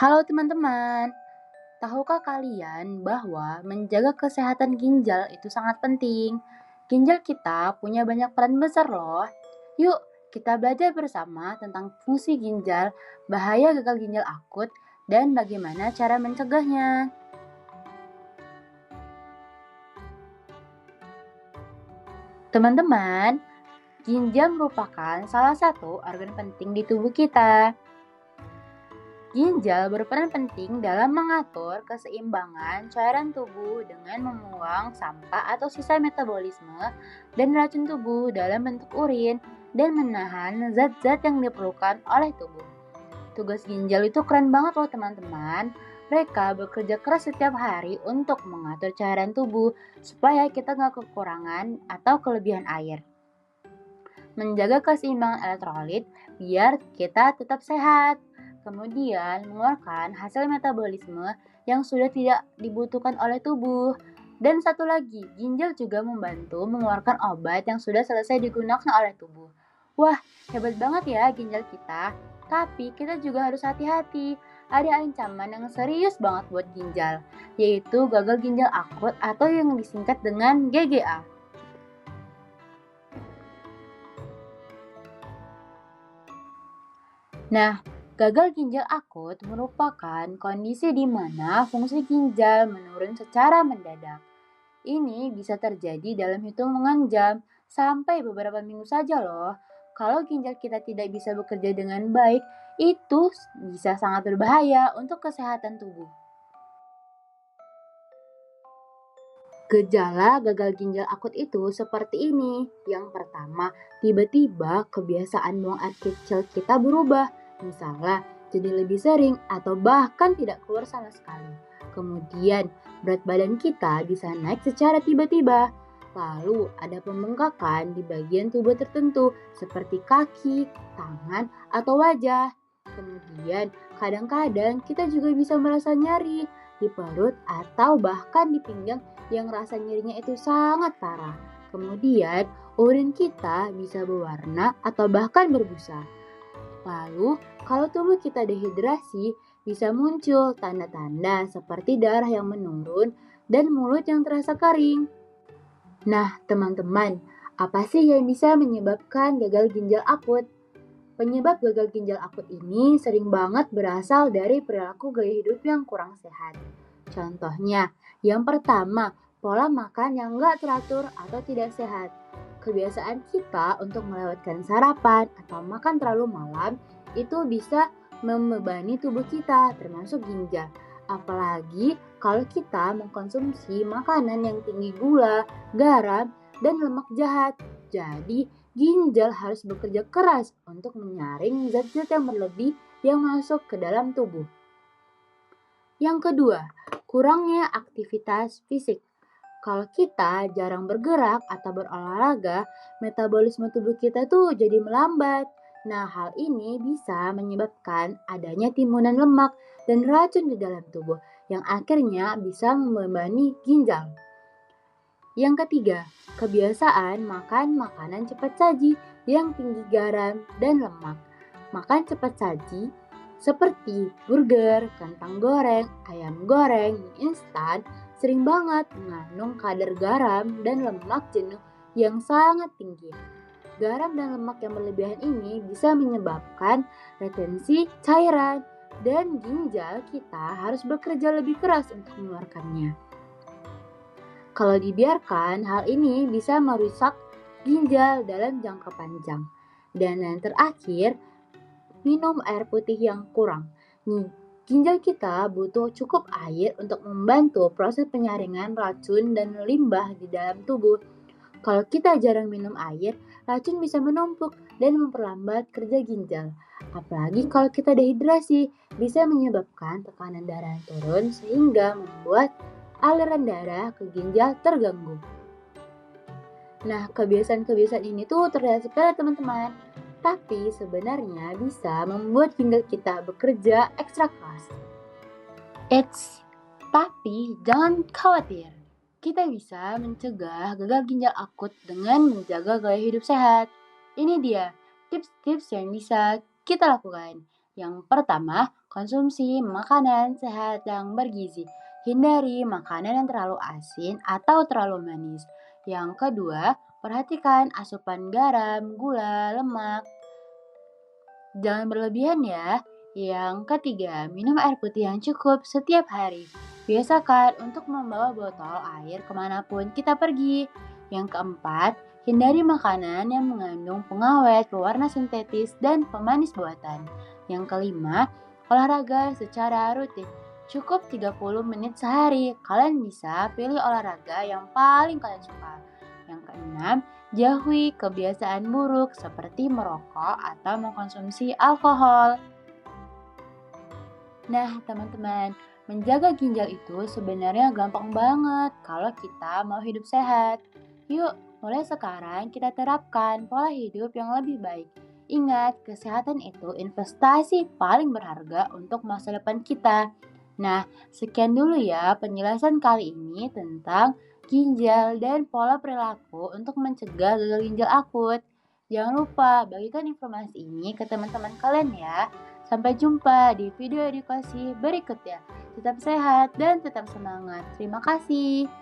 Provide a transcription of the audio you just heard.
Halo teman-teman, tahukah kalian bahwa menjaga kesehatan ginjal itu sangat penting? Ginjal kita punya banyak peran besar loh. Yuk, kita belajar bersama tentang fungsi ginjal, bahaya gagal ginjal akut, dan bagaimana cara mencegahnya. Teman-teman, ginjal merupakan salah satu organ penting di tubuh kita. Ginjal berperan penting dalam mengatur keseimbangan cairan tubuh dengan membuang sampah atau sisa metabolisme dan racun tubuh dalam bentuk urin dan menahan zat-zat yang diperlukan oleh tubuh. Tugas ginjal itu keren banget loh teman-teman. Mereka bekerja keras setiap hari untuk mengatur cairan tubuh supaya kita nggak kekurangan atau kelebihan air. Menjaga keseimbangan elektrolit biar kita tetap sehat. Kemudian mengeluarkan hasil metabolisme yang sudah tidak dibutuhkan oleh tubuh. Dan satu lagi, ginjal juga membantu mengeluarkan obat yang sudah selesai digunakan oleh tubuh. Wah, hebat banget ya ginjal kita. Tapi kita juga harus hati-hati. Ada ancaman yang serius banget buat ginjal, yaitu gagal ginjal akut atau yang disingkat dengan GGA. Nah, gagal ginjal akut merupakan kondisi di mana fungsi ginjal menurun secara mendadak. Ini bisa terjadi dalam hitungan jam sampai beberapa minggu saja loh. Kalau ginjal kita tidak bisa bekerja dengan baik, itu bisa sangat berbahaya untuk kesehatan tubuh. Gejala gagal ginjal akut itu seperti ini. Yang pertama, tiba-tiba kebiasaan buang air kecil kita berubah. Misalnya, jadi lebih sering atau bahkan tidak keluar sama sekali. Kemudian, berat badan kita bisa naik secara tiba-tiba. Lalu, ada pembengkakan di bagian tubuh tertentu seperti kaki, tangan, atau wajah. Kemudian, kadang-kadang kita juga bisa merasa nyeri di perut atau bahkan di pinggang yang rasa nyerinya itu sangat parah. Kemudian, urin kita bisa berwarna atau bahkan berbusa. Lalu, kalau tubuh kita dehidrasi, bisa muncul tanda-tanda seperti darah yang menurun dan mulut yang terasa kering. Nah, teman-teman, apa sih yang bisa menyebabkan gagal ginjal akut? Penyebab gagal ginjal akut ini sering banget berasal dari perilaku gaya hidup yang kurang sehat. Contohnya, yang pertama, pola makan yang nggak teratur atau tidak sehat. Kebiasaan kita untuk melewatkan sarapan atau makan terlalu malam itu bisa membebani tubuh kita, termasuk ginjal. Apalagi kalau kita mengkonsumsi makanan yang tinggi gula, garam, dan lemak jahat. Jadi, ginjal harus bekerja keras untuk menyaring zat-zat yang berlebih yang masuk ke dalam tubuh. Yang kedua, kurangnya aktivitas fisik. Kalau kita jarang bergerak atau berolahraga, metabolisme tubuh kita tuh jadi melambat. Nah, hal ini bisa menyebabkan adanya timbunan lemak dan racun di dalam tubuh yang akhirnya bisa membebani ginjal. Yang ketiga, kebiasaan makan makanan cepat saji yang tinggi garam dan lemak. Makan cepat saji seperti burger, kentang goreng, ayam goreng, mie instan sering banget mengandung kadar garam dan lemak jenuh yang sangat tinggi. Garam dan lemak yang berlebihan ini bisa menyebabkan retensi cairan dan ginjal kita harus bekerja lebih keras untuk mengeluarkannya. Kalau dibiarkan, hal ini bisa merusak ginjal dalam jangka panjang. Dan yang terakhir, minum air putih yang kurang. Ginjal kita butuh cukup air untuk membantu proses penyaringan racun dan limbah di dalam tubuh. Kalau kita jarang minum air, racun bisa menumpuk dan memperlambat kerja ginjal. Apalagi kalau kita dehidrasi, bisa menyebabkan tekanan darah turun sehingga membuat aliran darah ke ginjal terganggu. Nah, kebiasaan-kebiasaan ini tuh terlihat sepele teman-teman, tapi sebenarnya bisa membuat ginjal kita bekerja ekstra keras. Eits, tapi jangan khawatir. Kita bisa mencegah gagal ginjal akut dengan menjaga gaya hidup sehat. Ini dia tips-tips yang bisa kita lakukan. Yang pertama, konsumsi makanan sehat yang bergizi. Hindari makanan yang terlalu asin atau terlalu manis. Yang kedua, perhatikan asupan garam, gula, lemak. Jangan berlebihan ya. Yang ketiga, minum air putih yang cukup setiap hari. Biasakan untuk membawa botol air kemanapun kita pergi. Yang keempat, hindari makanan yang mengandung pengawet, pewarna sintetis, dan pemanis buatan. Yang kelima, olahraga secara rutin. Cukup 30 menit sehari. Kalian bisa pilih olahraga yang paling kalian suka. Yang keenam, jauhi kebiasaan buruk seperti merokok atau mengkonsumsi alkohol. Nah, teman-teman, menjaga ginjal itu sebenarnya gampang banget kalau kita mau hidup sehat. Yuk, mulai sekarang kita terapkan pola hidup yang lebih baik. Ingat, kesehatan itu investasi paling berharga untuk masa depan kita. Nah, sekian dulu ya penjelasan kali ini tentang ginjal dan pola perilaku untuk mencegah gagal ginjal akut. Jangan lupa bagikan informasi ini ke teman-teman kalian ya. Sampai jumpa di video edukasi berikutnya. Tetap sehat dan tetap semangat. Terima kasih.